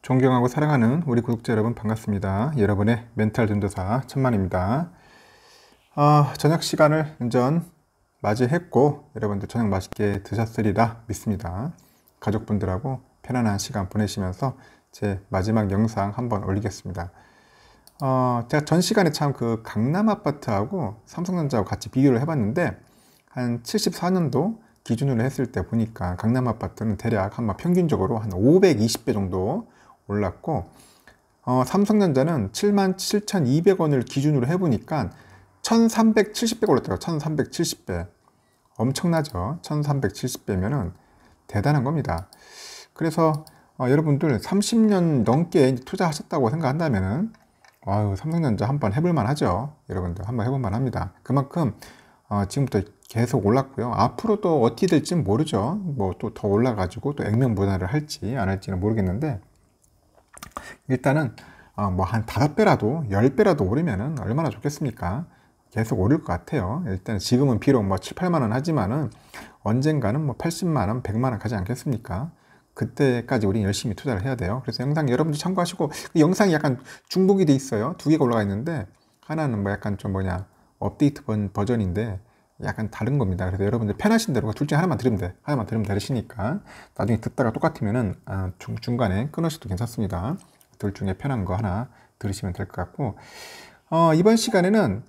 존경하고 사랑하는 우리 구독자 여러분 반갑습니다. 여러분의 멘탈 전도사 천만입니다. 저녁 시간을 운전 맞이했고 여러분들 저녁 맛있게 드셨으리라 믿습니다. 가족분들하고 편안한 시간 보내시면서 제 마지막 영상 한번 올리겠습니다. 제가 전 시간에 참 그 강남 아파트하고 삼성전자하고 같이 비교를 해봤는데 한 74년도 기준으로 했을 때 보니까 강남 아파트는 대략 평균적으로 한 520배 정도 올랐고 삼성전자는 77,200원을 기준으로 해보니까 1370배가 올랐더라고요. 1370배. 엄청나죠? 1370배면은 대단한 겁니다. 그래서 여러분들 30년 넘게 투자하셨다고 생각한다면은 삼성전자 한번 해볼만 하죠. 여러분들 한번 해볼만 합니다. 그만큼 지금부터 계속 올랐고요. 앞으로 또 어떻게 될지는 모르죠. 뭐 또 더 올라가지고 또 액면분할을 할지 안 할지는 모르겠는데 일단은 뭐 한 5배라도 10배라도 오르면은 얼마나 좋겠습니까? 계속 오를 것 같아요. 일단 지금은 비록 뭐 7, 8만 원 하지만은 언젠가는 뭐 80만 원, 100만 원 가지 않겠습니까? 그때까지 우리 열심히 투자를 해야 돼요. 그래서 영상 여러분들 참고하시고, 그 영상이 약간 중복이 돼 있어요. 2개가 올라가 있는데 하나는 뭐 약간 좀 업데이트 버전인데 약간 다른 겁니다. 그래서 여러분들 편하신 대로 둘 중에 하나만 들으면 돼. 하나만 들으면 되시니까 나중에 듣다가 똑같으면은 중간에 끊으셔도 괜찮습니다. 둘 중에 편한 거 하나 들으시면 될 것 같고, 이번 시간에는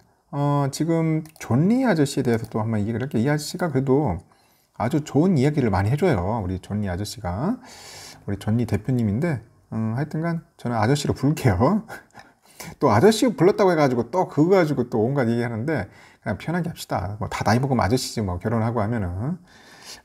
지금 존리 아저씨에 대해서 또 한번 얘기를 할게요. 이 아저씨가 그래도 아주 좋은 이야기를 많이 해줘요. 우리 존리 아저씨가. 우리 존리 대표님인데 하여튼간 저는 아저씨로 부를게요. 또 아저씨 불렀다고 해가지고 또 그거 가지고 또 온갖 얘기하는데 그냥 편하게 합시다. 뭐 다 나이 먹으면 아저씨지 뭐 결혼하고 하면은.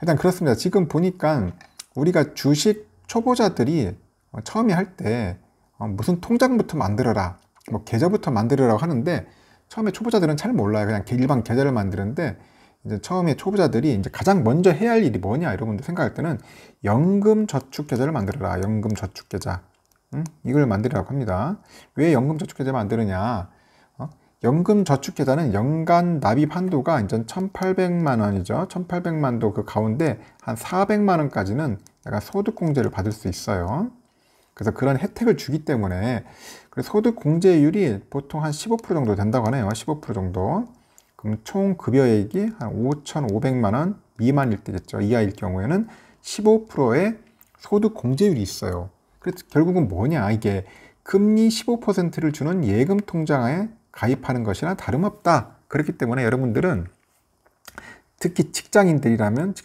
일단 그렇습니다. 지금 보니까 우리가 주식 초보자들이 처음에 할 때 무슨 통장부터 만들어라, 뭐 계좌부터 만들어라고 하는데 처음에 초보자들은 잘 몰라요. 그냥 일반 계좌를 만드는데 이제 처음에 초보자들이 이제 가장 먼저 해야 할 일이 뭐냐 여러분들 생각할 때는 연금 저축 계좌를 만들어라. 연금 저축 계좌. 이걸 만들으라고 합니다. 왜 연금 저축 계좌 만드느냐? 연금 저축 계좌는 연간 납입 한도가 이제 1,800만 원이죠. 1,800만도 그 가운데 한 400만 원까지는 내가 소득 공제를 받을 수 있어요. 그래서 그런 혜택을 주기 때문에 소득 공제율이 보통 한 15% 정도 된다고 하네요. 15% 정도. 그럼 총 급여액이 한 5,500만 원 미만일 때겠죠. 이하일 경우에는 15%의 소득 공제율이 있어요. 그래서 결국은 뭐냐, 이게 금리 15%를 주는 예금 통장에 가입하는 것이나 다름없다. 그렇기 때문에 여러분들은 특히 직장인들이라면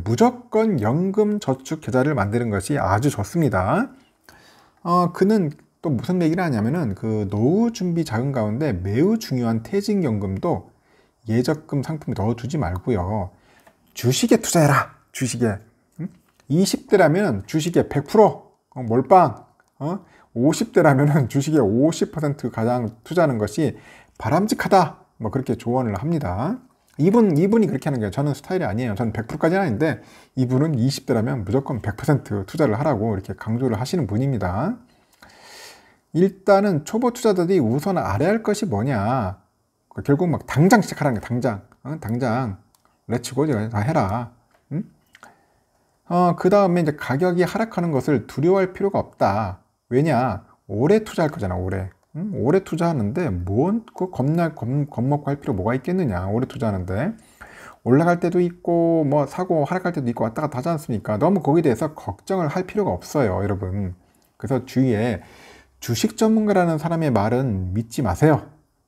무조건 연금 저축 계좌를 만드는 것이 아주 좋습니다. 그는 또 무슨 얘기를 하냐면은 그 노후 준비 자금 가운데 매우 중요한 퇴직연금도 예적금 상품에 넣어두지 말고요. 주식에 투자해라. 주식에. 20대라면 주식에 100% 몰빵. 50대라면 주식에 50% 가장 투자하는 것이 바람직하다. 뭐 그렇게 조언을 합니다. 이분이 그렇게 하는 거예요. 저는 스타일이 아니에요. 저는 100%까지는 아닌데 이분은 20대라면 무조건 100% 투자를 하라고 이렇게 강조를 하시는 분입니다. 일단은 초보 투자자들이 우선 알아야 할 것이 뭐냐. 결국 막 당장 시작하라는 거예요. 당장 렛츠고 다 해라. 그 다음에 이제 가격이 하락하는 것을 두려워할 필요가 없다. 왜냐? 오래 투자할 거잖아. 오래 투자하는데 뭔 겁먹고 할 필요 뭐가 있겠느냐. 오래 투자하는데 올라갈 때도 있고 뭐 사고 하락할 때도 있고 왔다 갔다 하지 않습니까? 너무 거기에 대해서 걱정을 할 필요가 없어요, 여러분. 그래서 주위에 주식 전문가라는 사람의 말은 믿지 마세요.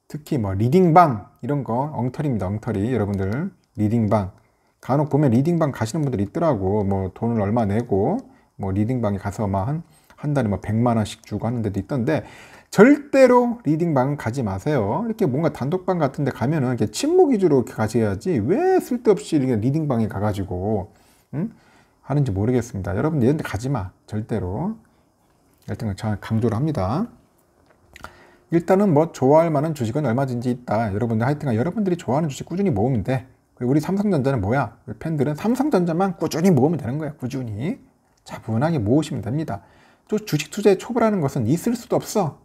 특히 뭐 리딩방 이런 거 엉터리입니다. 엉터리. 여러분들 리딩방 간혹 보면 리딩방 가시는 분들이 있더라고. 뭐 돈을 얼마 내고 뭐 리딩방에 가서 막 한 달에 뭐 100만 원씩 주고 하는 데도 있던데 절대로 리딩방 가지 마세요. 이렇게 뭔가 단독방 같은 데 가면은 이렇게 친목 위주로 이렇게 가셔야지 왜 쓸데없이 이렇게 리딩방에 가가지고 하는지 모르겠습니다. 여러분 이런 데 가지 마. 절대로. 일단 저는 강조를 합니다. 일단은 뭐 좋아할 만한 주식은 얼마든지 있다. 여러분들 하여튼 여러분들이 좋아하는 주식 꾸준히 모으면 돼. 우리 삼성전자는 뭐야? 우리 팬들은 삼성전자만 꾸준히 모으면 되는 거야. 꾸준히. 차분하게 모으시면 됩니다. 또 주식 투자의 초보라는 것은 있을 수도 없어.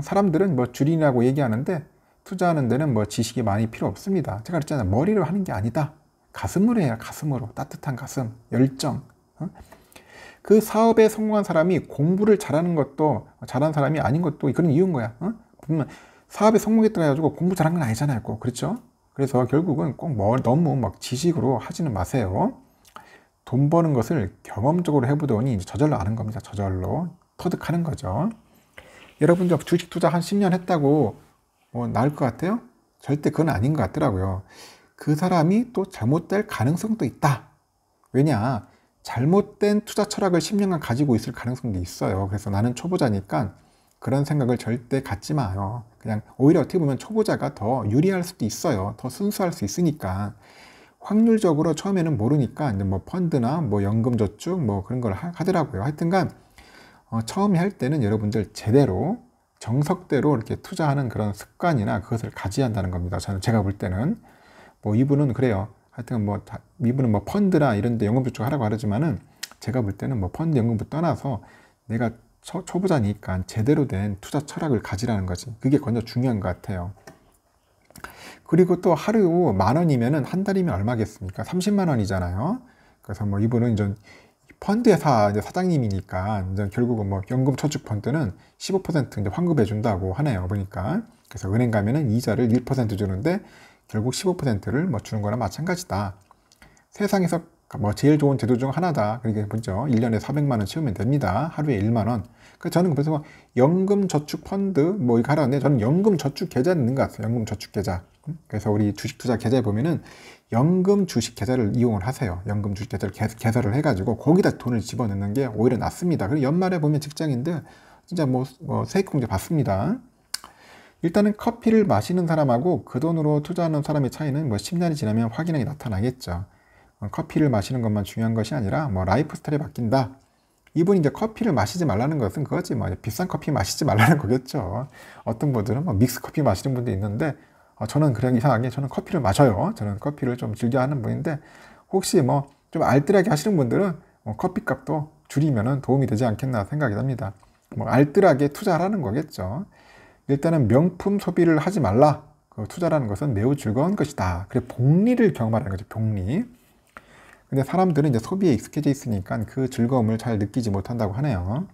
사람들은 뭐 줄이라고 얘기하는데 투자하는 데는 뭐 지식이 많이 필요 없습니다. 제가 그랬잖아요. 머리로 하는 게 아니다. 가슴으로 해야 가슴으로. 따뜻한 가슴, 열정. 그 사업에 성공한 사람이 공부를 잘하는 것도 잘한 사람이 아닌 것도 그런 이유인 거야. 보면 사업에 성공했다 해가지고 공부 잘한 건 아니잖아요. 꼭. 그렇죠? 그래서 결국은 꼭 너무 막 지식으로 하지는 마세요. 돈 버는 것을 경험적으로 해보더니 이제 저절로 아는 겁니다. 저절로 터득하는 거죠. 여러분들 주식 투자 한 10년 했다고 나을 것 같아요? 절대 그건 아닌 것 같더라고요. 그 사람이 또 잘못될 가능성도 있다. 왜냐? 잘못된 투자 철학을 10년간 가지고 있을 가능성도 있어요. 그래서 나는 초보자니까 그런 생각을 절대 갖지 마요. 그냥 오히려 어떻게 보면 초보자가 더 유리할 수도 있어요. 더 순수할 수 있으니까. 확률적으로 처음에는 모르니까 이제 뭐 펀드나 뭐 연금저축 뭐 그런 걸 하더라고요. 하여튼간 처음에 할 때는 여러분들 제대로 정석대로 이렇게 투자하는 그런 습관이나 그것을 가져야 한다는 겁니다. 제가 볼 때는 뭐 이분은 그래요. 하여튼 뭐 이분은 뭐 펀드나 이런 데 연금저축 하라고 하지만은 제가 볼 때는 뭐 펀드 연금부 떠나서 내가 초보자니까 제대로 된 투자 철학을 가지라는 거지. 그게 먼저 중요한 것 같아요. 그리고 또 하루 10,000원이면은 한 달이면 얼마겠습니까? 30만 원이잖아요. 그래서 뭐 이분은 이제 펀드 회사 사장님이니까 이제 결국은 뭐 연금 저축 펀드는 15% 이제 환급해 준다고 하네요. 보니까. 그래서 은행 가면은 이자를 1% 주는데 결국 15%를 뭐 주는 거나 마찬가지다. 세상에서 뭐 제일 좋은 제도 중 하나다. 그러니까 먼저 1년에 400만 원 채우면 됩니다. 하루에 1만 원. 저는 그래서 연금 저축 펀드 뭐 이거 하라는데 저는 연금 저축 계좌 있는 것 같아요. 연금 저축 계좌. 그래서 우리 주식 투자 계좌에 보면은 연금 주식 계좌를 이용을 하세요. 연금 주식 계좌를 개설을 해가지고 거기다 돈을 집어넣는 게 오히려 낫습니다. 그리고 연말에 보면 직장인들 진짜 뭐 세액공제 받습니다. 일단은 커피를 마시는 사람하고 그 돈으로 투자하는 사람의 차이는 뭐 10년이 지나면 확연하게 나타나겠죠. 커피를 마시는 것만 중요한 것이 아니라 뭐 라이프 스타일이 바뀐다. 이분이 이제 커피를 마시지 말라는 것은 그거지. 뭐 비싼 커피 마시지 말라는 거겠죠. 어떤 분들은 뭐 믹스 커피 마시는 분도 있는데 저는 그냥 이상하게 저는 커피를 마셔요. 저는 커피를 좀 즐겨 하는 분인데 혹시 뭐 좀 알뜰하게 하시는 분들은 커피 값도 줄이면은 도움이 되지 않겠나 생각이 납니다. 뭐 알뜰하게 투자하라는 거겠죠. 일단은 명품 소비를 하지 말라. 그 투자라는 것은 매우 즐거운 것이다. 그래 복리를 경험하라는 거죠. 복리. 근데 사람들은 이제 소비에 익숙해져 있으니까 그 즐거움을 잘 느끼지 못한다고 하네요.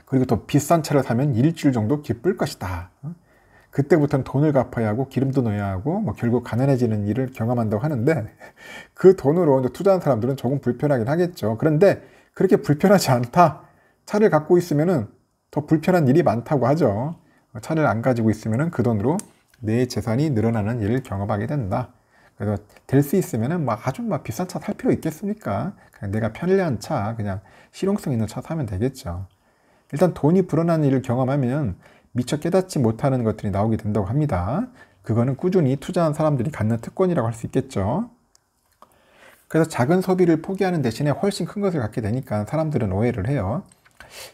그리고 또 비싼 차를 사면 일주일 정도 기쁠 것이다. 그때부터는 돈을 갚아야 하고 기름도 넣어야 하고 뭐 결국 가난해지는 일을 경험한다고 하는데 그 돈으로 이제 투자한 사람들은 조금 불편하긴 하겠죠. 그런데 그렇게 불편하지 않다. 차를 갖고 있으면은 더 불편한 일이 많다고 하죠. 차를 안 가지고 있으면은 그 돈으로 내 재산이 늘어나는 일을 경험하게 된다. 그래서 될 수 있으면은 막 아주 막 비싼 차 살 필요 있겠습니까? 그냥 내가 편리한 차, 그냥 실용성 있는 차 사면 되겠죠. 일단 돈이 불어나는 일을 경험하면 미처 깨닫지 못하는 것들이 나오게 된다고 합니다. 그거는 꾸준히 투자한 사람들이 갖는 특권이라고 할 수 있겠죠. 그래서 작은 소비를 포기하는 대신에 훨씬 큰 것을 갖게 되니까 사람들은 오해를 해요.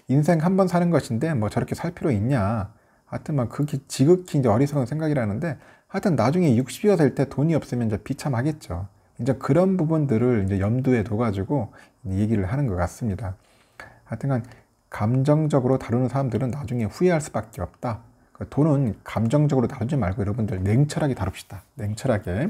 인생 한 번 사는 것인데 뭐 저렇게 살 필요 있냐. 하여튼 막 그게 지극히 이제 어리석은 생각이라는데 하여튼 나중에 60이가 될 때 돈이 없으면 이제 비참하겠죠. 이제 그런 부분들을 이제 염두에 둬가지고 얘기를 하는 것 같습니다. 하여튼간 감정적으로 다루는 사람들은 나중에 후회할 수밖에 없다. 돈은 감정적으로 다루지 말고 여러분들 냉철하게 다룹시다. 냉철하게.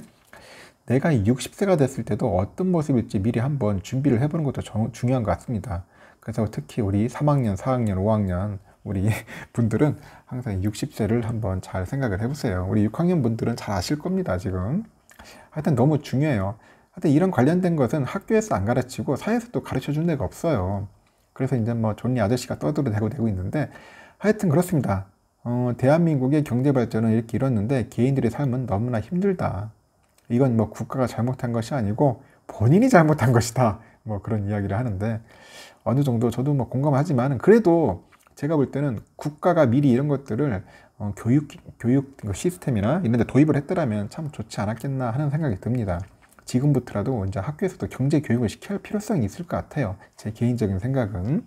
내가 60세가 됐을 때도 어떤 모습일지 미리 한번 준비를 해보는 것도 중요한 것 같습니다. 그래서 특히 우리 3학년, 4학년, 5학년 우리 분들은 항상 60세를 한번 잘 생각을 해보세요. 우리 6학년 분들은 잘 아실 겁니다, 지금. 하여튼 너무 중요해요. 하여튼 이런 관련된 것은 학교에서 안 가르치고 사회에서도 가르쳐 준 데가 없어요. 그래서 이제 뭐 존니 아저씨가 떠들어대고 되고 있는데 하여튼 그렇습니다. 대한민국의 경제 발전은 이렇게 이뤘는데 개인들의 삶은 너무나 힘들다. 이건 뭐 국가가 잘못한 것이 아니고 본인이 잘못한 것이다. 뭐 그런 이야기를 하는데 어느 정도 저도 뭐 공감하지만 그래도 제가 볼 때는 국가가 미리 이런 것들을 교육 시스템이나 이런 데 도입을 했더라면 참 좋지 않았겠나 하는 생각이 듭니다. 지금부터라도 이제 학교에서도 경제 교육을 시켜야 할 필요성이 있을 것 같아요. 제 개인적인 생각은.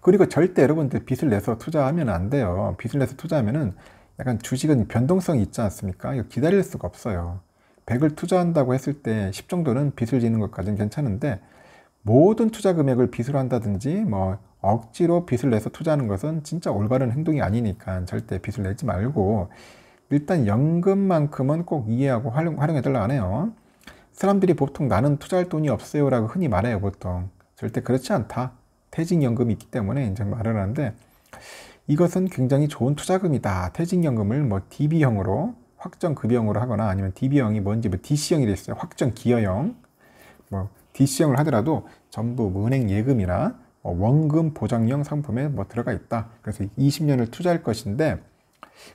그리고 절대 여러분들 빚을 내서 투자하면 안 돼요. 빚을 내서 투자하면은 약간 주식은 변동성이 있지 않습니까? 이거 기다릴 수가 없어요. 100을 투자한다고 했을 때 10 정도는 빚을 지는 것까지는 괜찮은데 모든 투자 금액을 빚으로 한다든지 뭐 억지로 빚을 내서 투자하는 것은 진짜 올바른 행동이 아니니까 절대 빚을 내지 말고 일단 연금만큼은 꼭 이해하고 활용해 달라고 하네요. 사람들이 보통 나는 투자할 돈이 없어요 라고 흔히 말해요 보통. 절대 그렇지 않다. 퇴직연금이 있기 때문에 이제 말을 하는데, 이것은 굉장히 좋은 투자금이다. 퇴직연금을 뭐 DB형으로, 확정급여형으로 하거나 아니면 DB형이 뭔지 뭐 DC형이 돼 있어요. 확정기여형. 뭐 DC형을 하더라도 전부 은행 예금이나 원금 보장형 상품에 뭐 들어가 있다. 그래서 20년을 투자할 것인데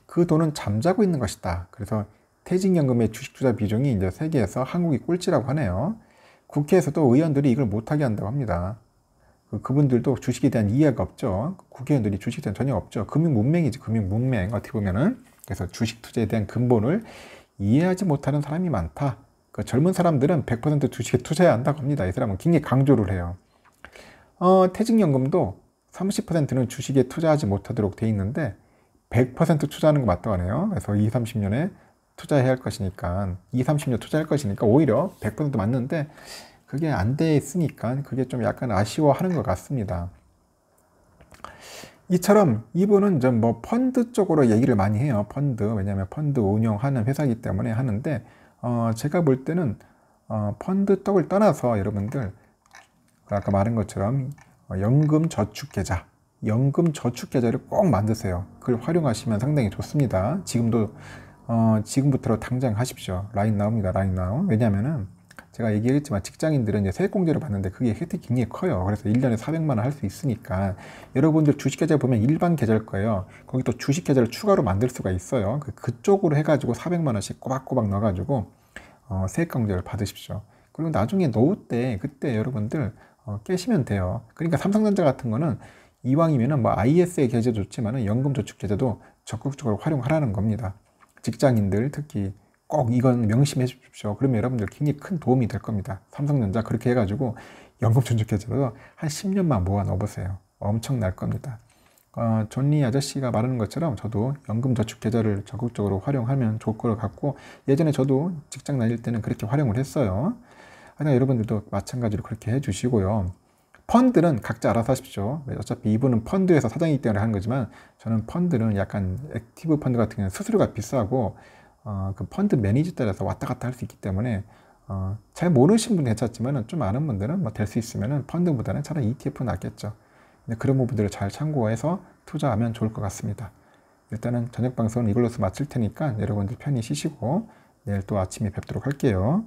그 돈은 잠자고 있는 것이다. 그래서 퇴직연금의 주식 투자 비중이 이제 세계에서 한국이 꼴찌라고 하네요. 국회에서도 의원들이 이걸 못하게 한다고 합니다. 그분들도 주식에 대한 이해가 없죠. 국회의원들이 주식에 대한 전혀 없죠. 금융문맹이지, 금융문맹. 어떻게 보면은. 그래서 주식 투자에 대한 근본을 이해하지 못하는 사람이 많다. 그 젊은 사람들은 100% 주식에 투자해야 한다고 합니다. 이 사람은 굉장히 강조를 해요. 퇴직연금도 30%는 주식에 투자하지 못하도록 돼 있는데 100% 투자하는 거 맞다고 하네요. 그래서 20, 30년에 투자해야 할 것이니까 20, 30년 투자할 것이니까 오히려 100% 맞는데 그게 안 돼 있으니까 그게 좀 약간 아쉬워하는 것 같습니다. 이처럼 이분은 좀 뭐 펀드 쪽으로 얘기를 많이 해요. 펀드. 왜냐하면 펀드 운영하는 회사이기 때문에 하는데 제가 볼 때는 펀드 쪽을 떠나서 여러분들 아까 말한 것처럼 연금저축계좌, 연금저축계좌를 꼭 만드세요. 그걸 활용하시면 상당히 좋습니다. 지금부터 당장 하십시오. 라인 나옵니다. 라인 나오. 왜냐하면은 제가 얘기했지만 직장인들은 이제 세액공제를 받는데 그게 혜택이 굉장히 커요. 그래서 1년에 400만 원 할 수 있으니까 여러분들 주식계좌 보면 일반 계좌일 거예요. 거기 또 주식계좌를 추가로 만들 수가 있어요. 그쪽으로 해가지고 400만 원씩 꼬박꼬박 넣어가지고 세액공제를 받으십시오. 그리고 나중에 노후 때 그때 여러분들 깨시면 돼요. 그러니까 삼성전자 같은 거는 이왕이면은 뭐 IS의 계좌도 좋지만은 연금저축계좌도 적극적으로 활용하라는 겁니다. 직장인들 특히 꼭 이건 명심해 주십시오. 그러면 여러분들 굉장히 큰 도움이 될 겁니다. 삼성전자 그렇게 해가지고 연금저축계좌도 한 10년만 모아 넣어보세요. 엄청날 겁니다. 존리 아저씨가 말하는 것처럼 저도 연금저축계좌를 적극적으로 활용하면 좋을 것 같고 예전에 저도 직장 다닐 때는 그렇게 활용을 했어요. 하여튼 여러분들도 마찬가지로 그렇게 해주시고요. 펀드는 각자 알아서 하십시오. 어차피 이분은 펀드에서 사장이기 때문에 하는 거지만 저는 펀드는 약간 액티브 펀드 같은 경우는 수수료가 비싸고 그 펀드 매니저 따라서 왔다 갔다 할 수 있기 때문에 잘 모르신 분은 괜찮지만 좀 아는 분들은 뭐 될 수 있으면 펀드보다는 차라리 ETF가 낫겠죠. 근데 그런 부분들을 잘 참고해서 투자하면 좋을 것 같습니다. 일단은 저녁 방송은 이걸로서 마칠 테니까 여러분들 편히 쉬시고 내일 또 아침에 뵙도록 할게요.